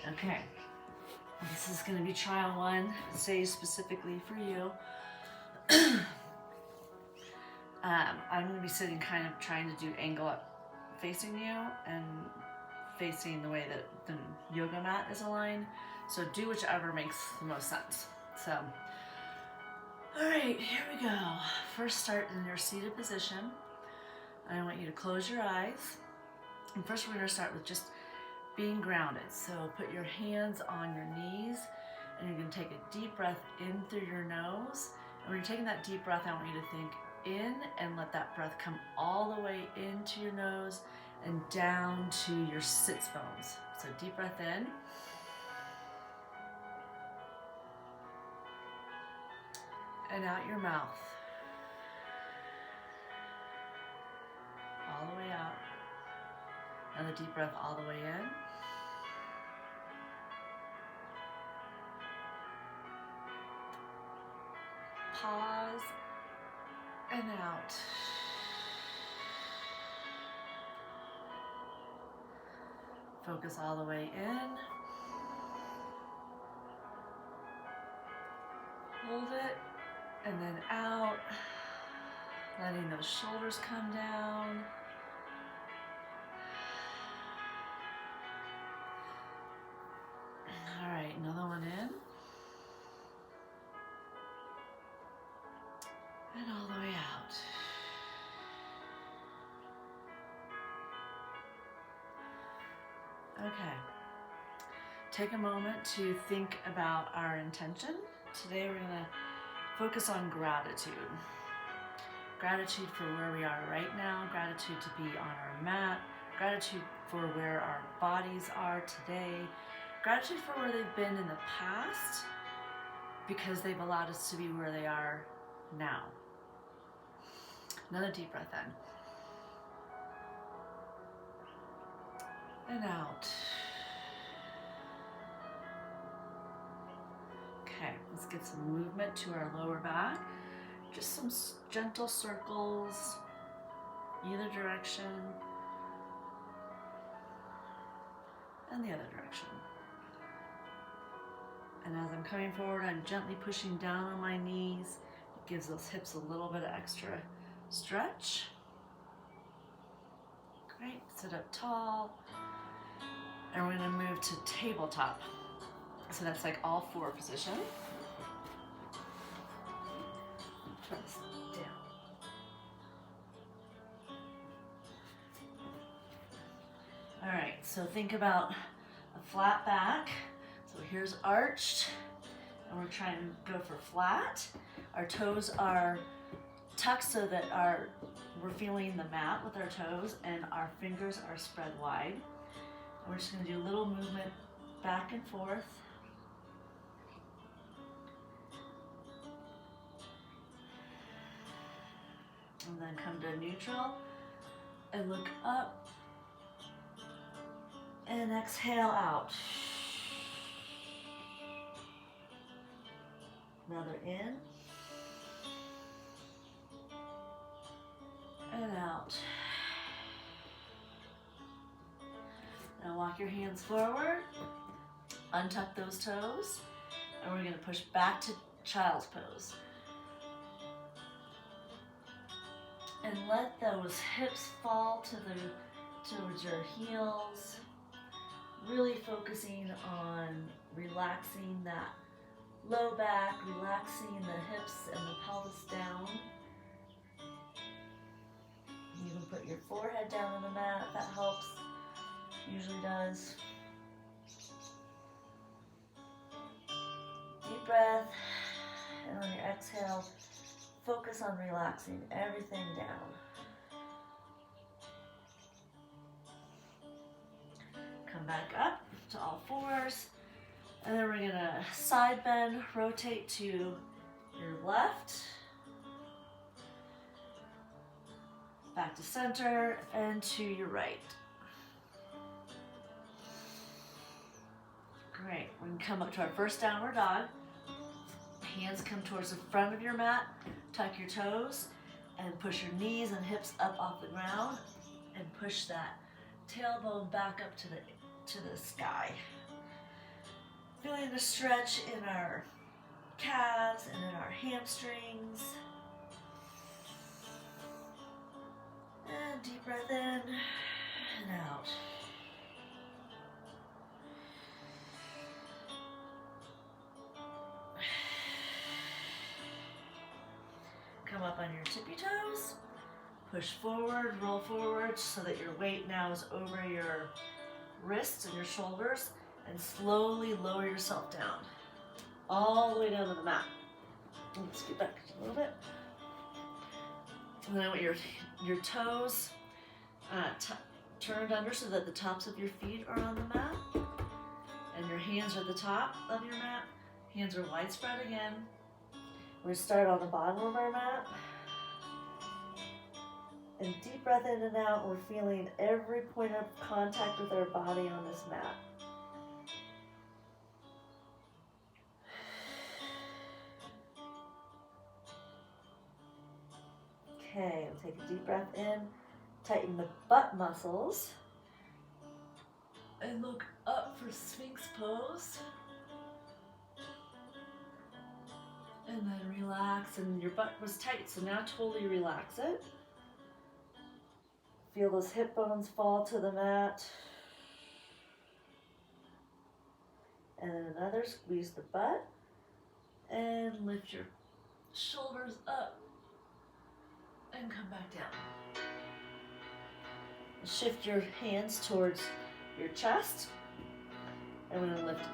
Okay, this is going to be trial one, say specifically for you. I'm going to be sitting kind of trying to do angle up facing you and facing the way that the yoga mat is aligned. So do whichever makes the most sense. So, all right, here we go. First, start in your seated position. I want you to close your eyes. And first we're going to start with just being grounded. So put your hands on your knees and you're going to take a deep breath in through your nose. And when you're taking that deep breath, I want you to think in and let that breath come all the way into your nose and down to your sits bones. So deep breath in. And out your mouth. All the way out. Another deep breath all the way in. Pause and out. Focus all the way in. Hold it and then out. Letting those shoulders come down. All right, another one in. And all the way out. Okay. Take a moment to think about our intention. Today we're going to focus on gratitude. Gratitude for where we are right now, gratitude to be on our mat, gratitude for where our bodies are today, gratitude for where they've been in the past because they've allowed us to be where they are now. Another deep breath in. And out. Okay, let's get some movement to our lower back. Just some gentle circles, either direction, and the other direction. And as I'm coming forward, I'm gently pushing down on my knees. It gives those hips a little bit of extra stretch. Great, sit up tall. And we're gonna move to tabletop. So that's like all four position. Press down. All right, so think about a flat back. So here's arched, and we're trying to go for flat. Our toes are tucked so that we're feeling the mat with our toes, and our fingers are spread wide. And we're just gonna do a little movement back and forth. And then come to neutral and look up and exhale out. Another in and out. Now walk your hands forward, untuck those toes, and we're going to push back to child's pose. And let those hips fall towards your heels, really focusing on relaxing that low back, relaxing the hips and the pelvis down. You can put your forehead down on the mat if that helps, usually does. Deep breath, and on your exhale, focus on relaxing everything down. Come back up to all fours. And then we're gonna side bend, rotate to your left, back to center, and to your right. Great, we can come up to our first downward dog. Hands come towards the front of your mat, tuck your toes, and push your knees and hips up off the ground, and push that tailbone back up to the sky. Feeling the stretch in our calves and in our hamstrings. And deep breath in and out. Come up on your tippy toes. Push forward, roll forward so that your weight now is over your wrists and your shoulders, and slowly lower yourself down. All the way down to the mat. Let's get back a little bit. And then I want your toes turned under so that the tops of your feet are on the mat. And your hands are at the top of your mat. Hands are widespread again. We're going to start on the bottom of our mat. And deep breath in and out. We're feeling every point of contact with our body on this mat. Okay, and take a deep breath in. Tighten the butt muscles. And look up for Sphinx pose. And then relax, and your butt was tight, so now totally relax it. Feel those hip bones fall to the mat. And then another, squeeze the butt. And lift your shoulders up. And come back down. Shift your hands towards your chest. And we're going to lift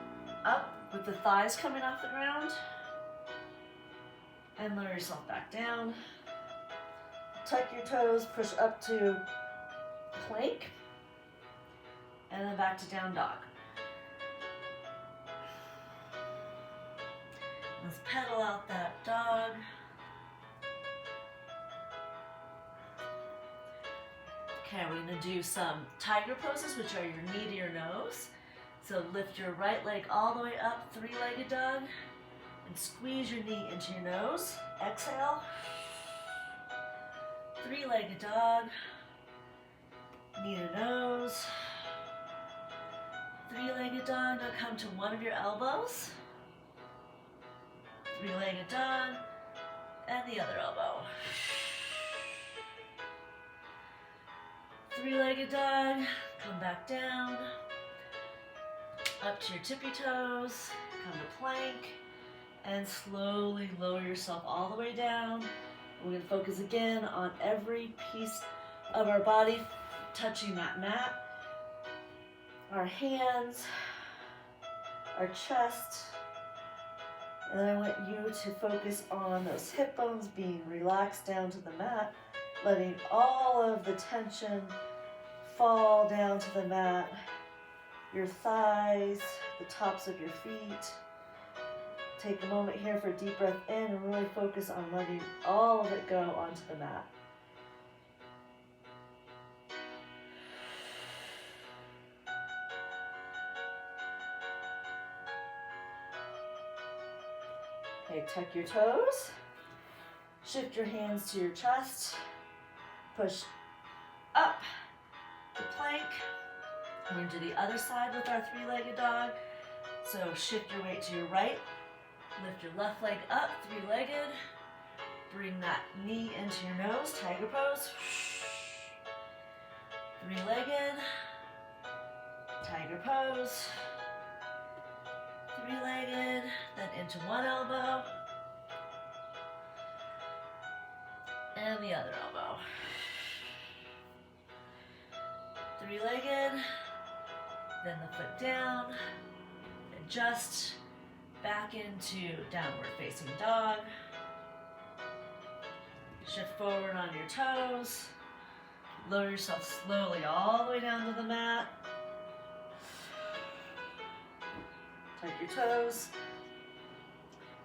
up with the thighs coming off the ground. And lower yourself back down. Tuck your toes, push up to plank. And then back to down dog. Let's pedal out that dog. Okay, we're going to do some tiger poses, which are your knee to your nose. So lift your right leg all the way up, three-legged dog, and squeeze your knee into your nose. Exhale. Three-legged dog, knee to nose. Three-legged dog, now come to one of your elbows. Three-legged dog, and the other elbow. Three-legged dog, come back down, up to your tippy toes, come to plank, and slowly lower yourself all the way down. We're going to focus again on every piece of our body touching that mat. Our hands, our chest, and then I want you to focus on those hip bones being relaxed down to the mat, letting all of the tension fall down to the mat, your thighs, the tops of your feet. Take a moment here for a deep breath in and really focus on letting all of it go onto the mat. Okay, tuck your toes. Shift your hands to your chest. Push up to plank. We're going to do the other side with our three-legged dog. So shift your weight to your right. Lift your left leg up, three-legged. Bring that knee into your nose, tiger pose. Three-legged, tiger pose. Three-legged, then into one elbow. And the other elbow. Three-legged, then the foot down. Adjust back into downward facing dog. Shift forward on your toes. Lower yourself slowly all the way down to the mat. Tuck your toes.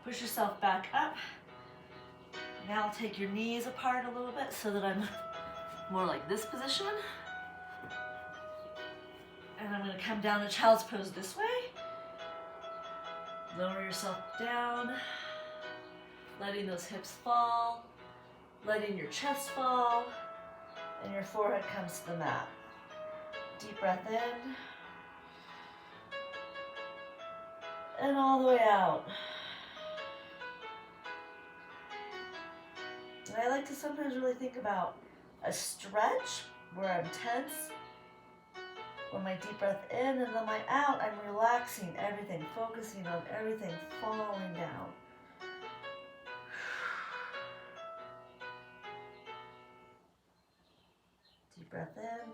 Push yourself back up. Now take your knees apart a little bit so that I'm more like this position. And I'm going to come down to child's pose this way. Lower yourself down, letting those hips fall, letting your chest fall, and your forehead comes to the mat. Deep breath in, And all the way out. And I like to sometimes really think about a stretch where I'm tense. With my deep breath in, and then my out, I'm relaxing everything, focusing on everything falling down. Deep breath in.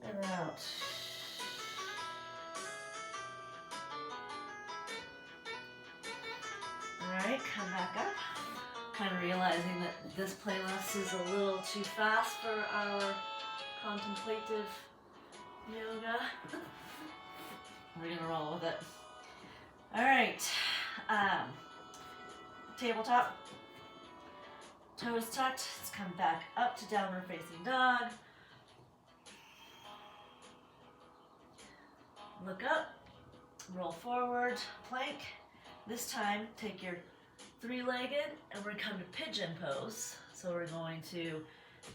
And out. Alright, come back up. Kind of realizing that this playlist is a little too fast for our contemplative yoga. We're gonna roll with it. Alright, tabletop, toes tucked. Let's come back up to downward facing dog. Look up, roll forward, plank. This time, take your three-legged and we're going to come to pigeon pose. So we're going to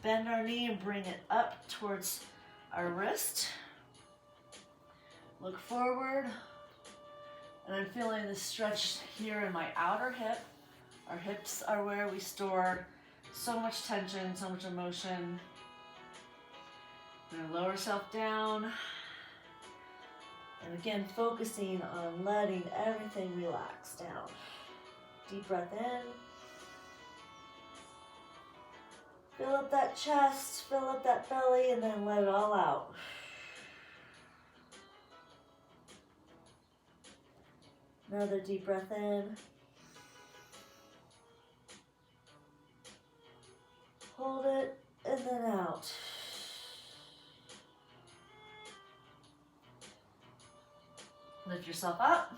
bend our knee and bring it up towards our wrist. Look forward. And I'm feeling this stretch here in my outer hip. Our hips are where we store so much tension, so much emotion. We're going to lower yourself down. And again, focusing on letting everything relax down. Deep breath in. Fill up that chest, fill up that belly, and then let it all out. Another deep breath in. Hold it, and then out. Lift yourself up,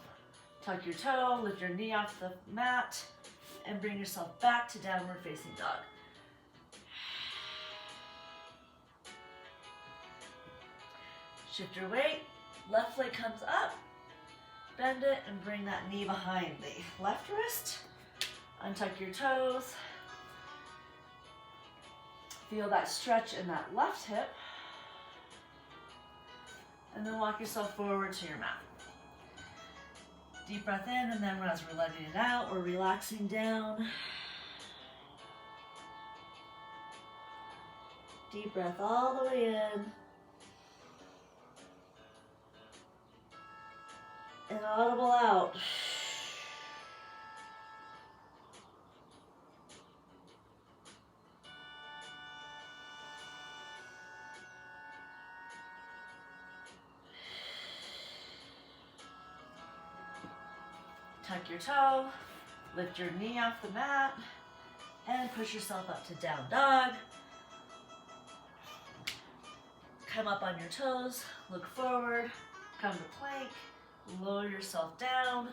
tuck your toe, lift your knee off the mat, and bring yourself back to downward facing dog. Shift your weight, left leg comes up, bend it, and bring that knee behind the left wrist. Untuck your toes. Feel that stretch in that left hip. And then walk yourself forward to your mat. Deep breath in, and then as we're letting it out, we're relaxing down. Deep breath all the way in. And audible out. Tuck your toe, lift your knee off the mat, and push yourself up to down dog. Come up on your toes, look forward, come to plank, lower yourself down,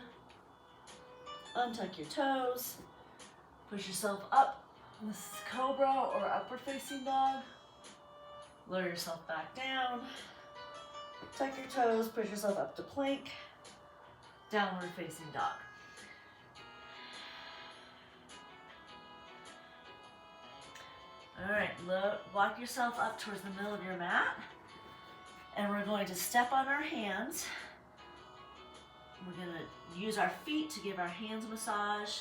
untuck your toes, push yourself up. This is cobra or upward facing dog. Lower yourself back down, tuck your toes, push yourself up to plank, downward facing dog. All right, walk yourself up towards the middle of your mat, and we're going to step on our hands. We're going to use our feet to give our hands a massage.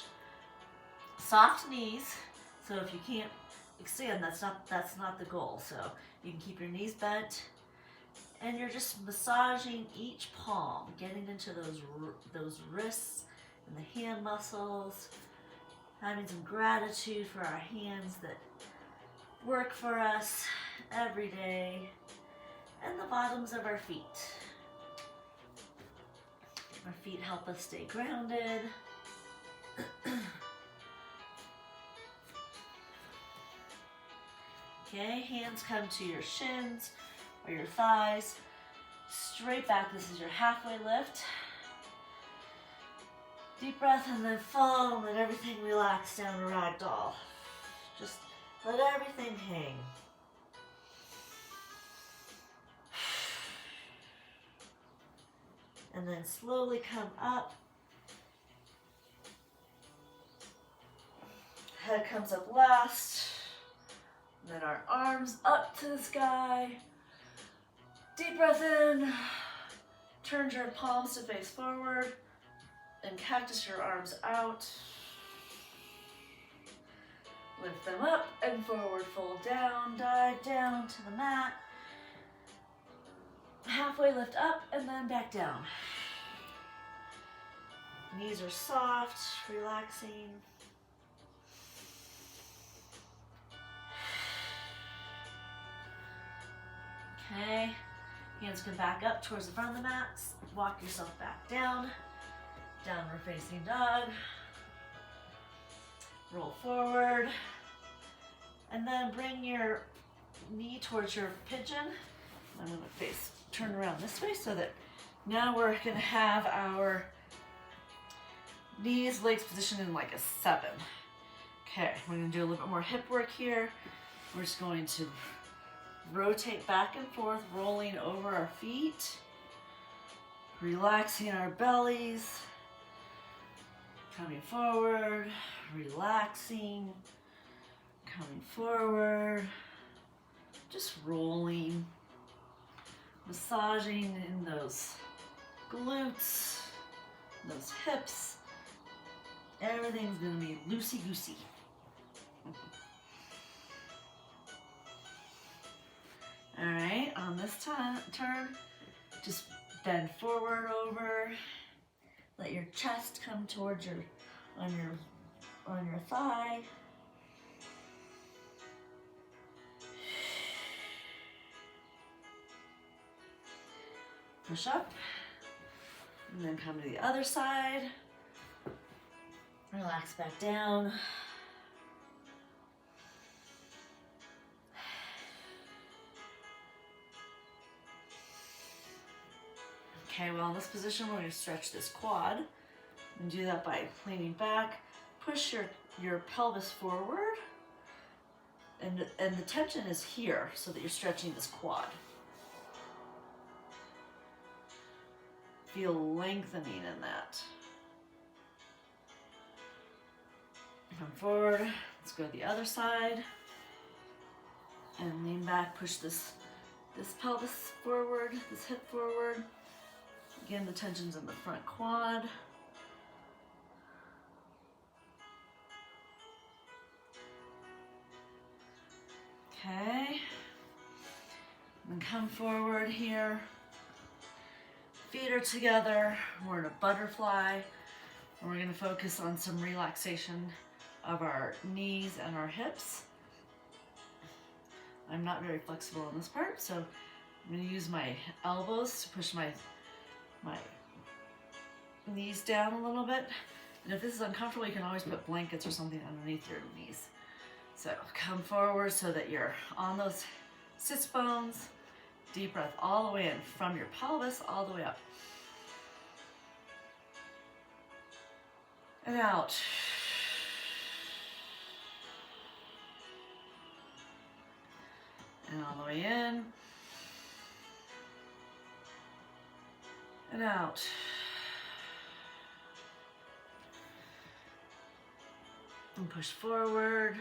Soft knees, so if you can't extend, that's not the goal. So you can keep your knees bent, and you're just massaging each palm, getting into those wrists and the hand muscles, having some gratitude for our hands that work for us every day, and the bottoms of our feet. Our feet help us stay grounded. Okay, hands come to your shins or your thighs. Straight back, this is your halfway lift. Deep breath and then fall and let everything relax down to ragdoll. Just let everything hang. And then slowly come up. Head comes up last. Then our arms up to the sky. Deep breath in. Turn your palms to face forward. And cactus your arms out. Lift them up and forward, fold down, dive down to the mat. Halfway lift up and then back down. Knees are soft, relaxing. Okay, hands come back up towards the front of the mat. Walk yourself back down. Downward facing dog. Roll forward. And then bring your knee towards your pigeon. I'm going to turn around this way so that now we're going to have our knees, legs positioned in like a 7. Okay, we're going to do a little bit more hip work here. We're just going to rotate back and forth, rolling over our feet, relaxing our bellies, coming forward, relaxing, coming forward, just rolling, massaging in those glutes, those hips. Everything's gonna be loosey-goosey. All right, on this turn, just bend forward over. Let your chest come towards on your thigh. Push up, and then come to the other side. Relax back down. Okay, well in this position we're going to stretch this quad and do that by leaning back. Push your pelvis forward, and the tension is here so that you're stretching this quad. Feel lengthening in that. Come forward. Let's go to the other side. And lean back, push this pelvis forward, this hip forward. Again, the tension's in the front quad. Okay. And come forward here. Feet are together. We're in a butterfly. And we're going to focus on some relaxation of our knees and our hips. I'm not very flexible on this part, so I'm going to use my elbows to push my knees down a little bit. And if this is uncomfortable, you can always put blankets or something underneath your knees. So come forward so that you're on those sits bones. Deep breath all the way in from your pelvis all the way up. And out. And all the way in. And out. And push forward.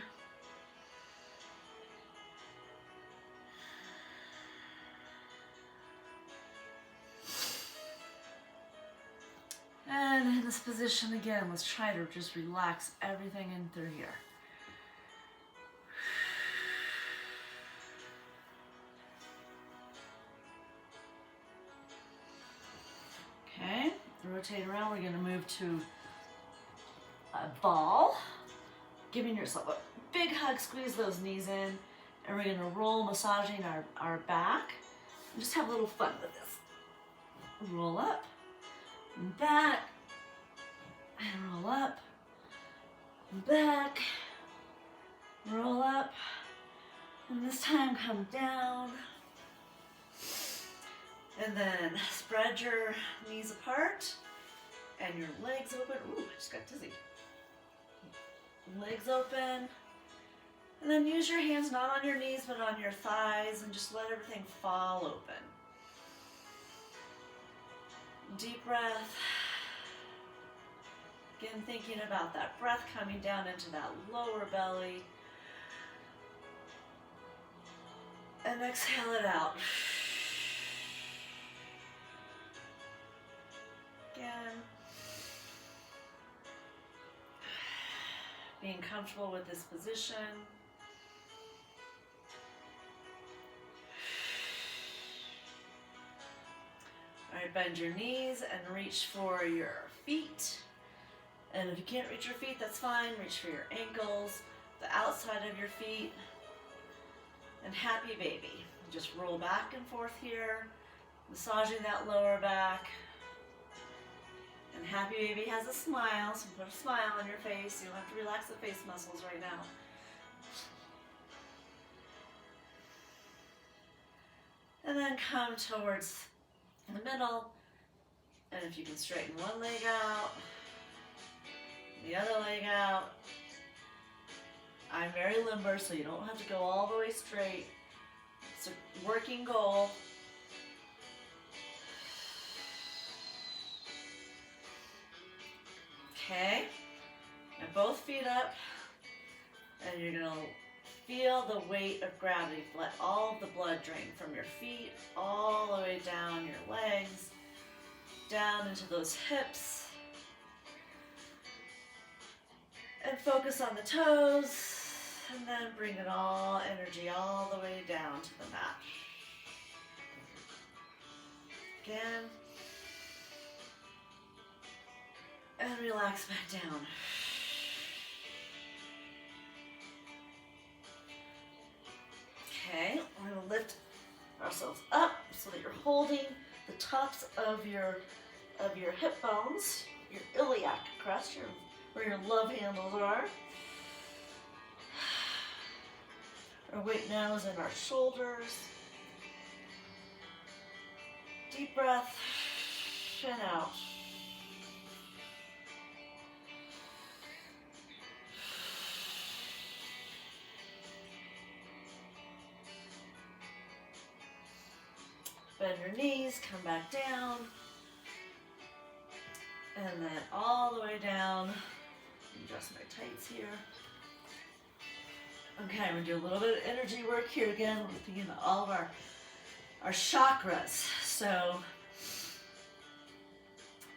And in this position again, let's try to just relax everything in through here. Okay, rotate around. We're going to move to a ball, giving yourself a big hug, squeeze those knees in, and we're going to roll, massaging our back, and just have a little fun with this. Roll up, and back, and roll up, and back, roll up, and this time come down. And then spread your knees apart and your legs open. Ooh, I just got dizzy. Legs open. And then use your hands not on your knees but on your thighs and just let everything fall open. Deep breath. Again, thinking about that breath coming down into that lower belly. And exhale it out. Being comfortable with this position. All right, bend your knees and reach for your feet. And if you can't reach your feet, that's fine. Reach for your ankles, the outside of your feet. And happy baby. Just roll back and forth here, massaging that lower back. And happy baby has a smile, so put a smile on your face. You don't have to relax the face muscles right now. And then come towards the middle. And if you can straighten one leg out, the other leg out. I'm very limber, so you don't have to go all the way straight. It's a working goal. Okay, and both feet up, and you're gonna feel the weight of gravity. Let all of the blood drain from your feet all the way down your legs, down into those hips, and focus on the toes, and then bring it all, energy all the way down to the mat. Again. And relax back down. Okay, we're going to lift ourselves up so that you're holding the tops of your hip bones, your iliac crest, where your love handles are. Our weight now is in our shoulders. Deep breath, and out. Bend your knees, come back down, and then all the way down. Adjust my tights here. Okay, we're gonna do a little bit of energy work here again. We're thinking about all of our chakras. So,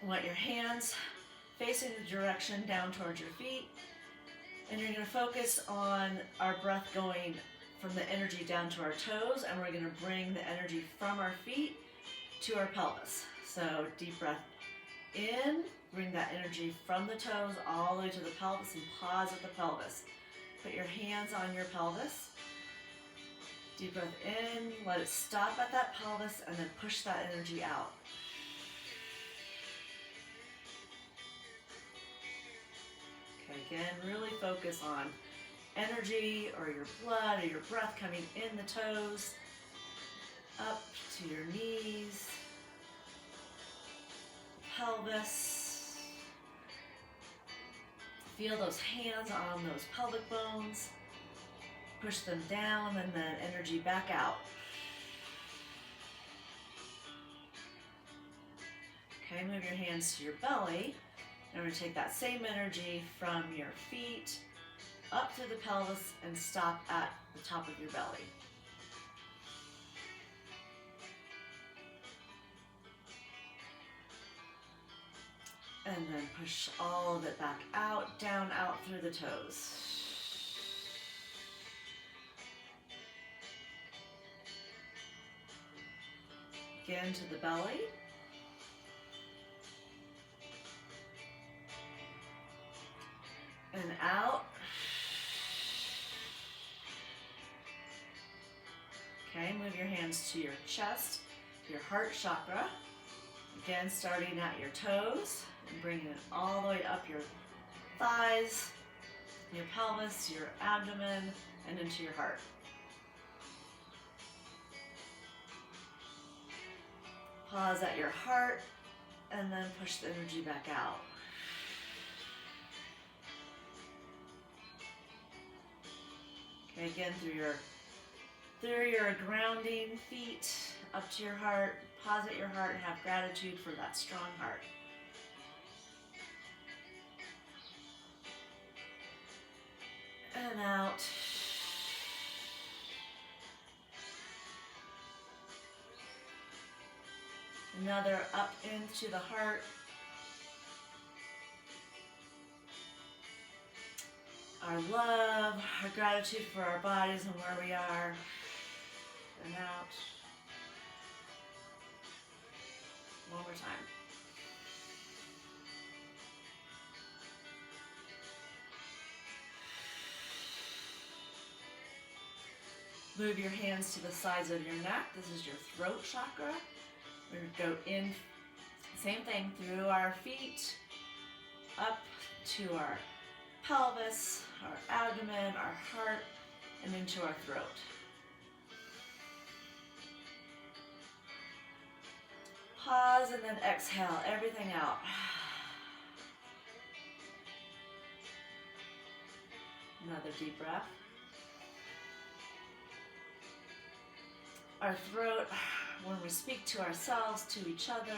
I want your hands facing the direction down towards your feet, and you're gonna focus on our breath going from the energy down to our toes, and we're going to bring the energy from our feet to our pelvis. So deep breath in, bring that energy from the toes all the way to the pelvis, and pause at the pelvis. Put your hands on your pelvis. Deep breath in, let it stop at that pelvis, and then push that energy out. Okay, again, really focus on energy or your blood or your breath coming in the toes, up to your knees, pelvis. Feel those hands on those pelvic bones. Push them down and then energy back out. Okay, move your hands to your belly. And we're going to take that same energy from your feet up through the pelvis and stop at the top of your belly. And then push all of it back out, down, out through the toes. Again to the belly. And out. Okay, move your hands to your chest, your heart chakra. Again, starting at your toes and bringing it all the way up your thighs, your pelvis, your abdomen, and into your heart. Pause at your heart and then push the energy back out. Okay, again through your grounding feet up to your heart. Pause at your heart and have gratitude for that strong heart. And out. Another up into the heart. All our love, our gratitude for our bodies and where we are. And out. One more time. Move your hands to the sides of your neck. This is your throat chakra. We're going to go in, same thing, through our feet, up to our pelvis, our abdomen, our heart, and into our throat. Pause and then exhale everything out. Another deep breath. Our throat, when we speak to ourselves, to each other.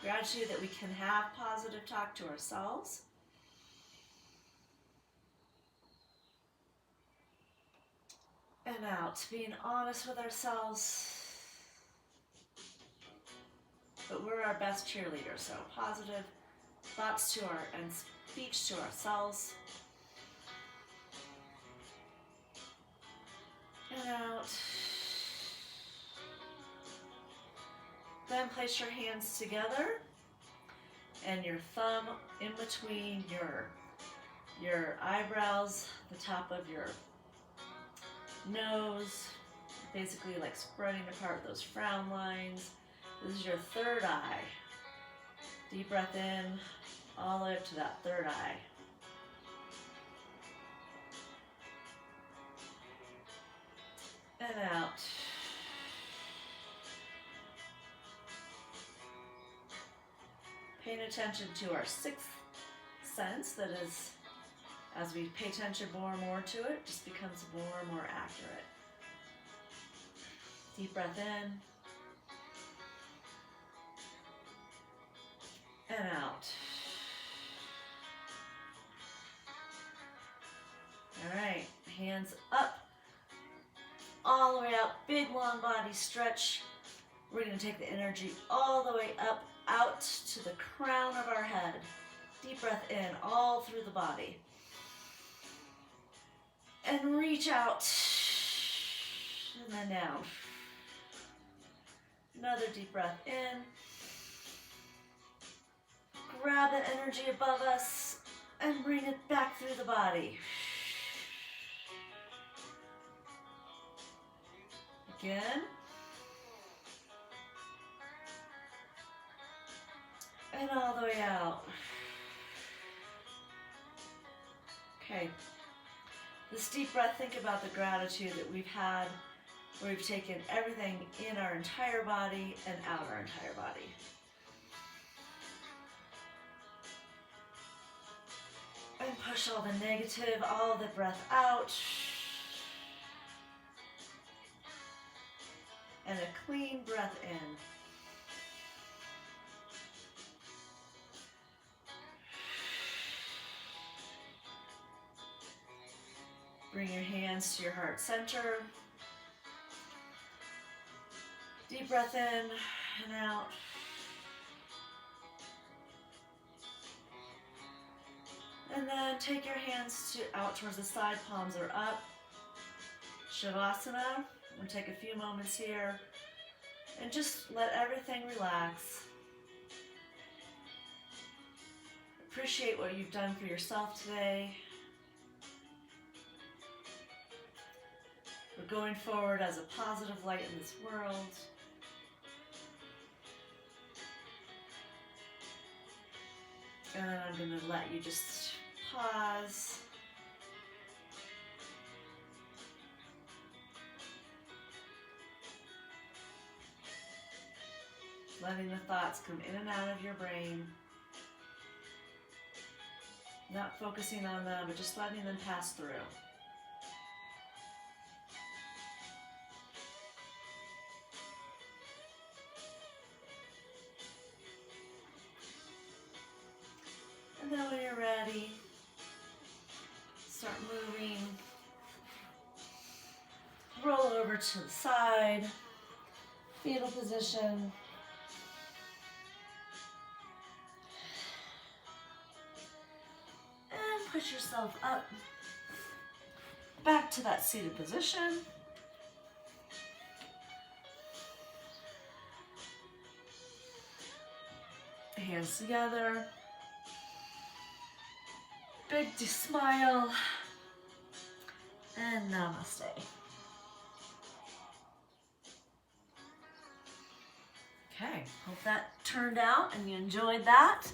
Gratitude that we can have positive talk to ourselves. And out, being honest with ourselves. But we're our best cheerleaders, so positive thoughts to our and speech to ourselves. And out. Then place your hands together and your thumb in between your eyebrows, the top of your nose, basically like spreading apart those frown lines. This is your third eye. Deep breath in, all the way up to that third eye. And out. Paying attention to our sixth sense, that is, as we pay attention more and more to it, just becomes more and more accurate. Deep breath in. And out. All right, hands up, all the way up, big long body stretch. We're going to take the energy all the way up, out to the crown of our head. Deep breath in, all through the body. And reach out, and then down. Another deep breath in. Grab that energy above us and bring it back through the body. Again. And all the way out. Okay. This deep breath, think about the gratitude that we've had, where we've taken everything in our entire body and out our entire body. And push all the negative, all the breath out. And a clean breath in. Bring your hands to your heart center. Deep breath in and out. And then take your hands out towards the side, palms are up. Shavasana. I'm going to take a few moments here and just let everything relax. Appreciate what you've done for yourself today. We're going forward as a positive light in this world. And I'm going to let you just pause. Letting the thoughts come in and out of your brain. Not focusing on them, but just letting them pass through. And then when you're ready, start moving. Roll over to the side, fetal position. push yourself up back to that seated position. Hands together. Big smile. And namaste. Okay, hope that turned out and you enjoyed that.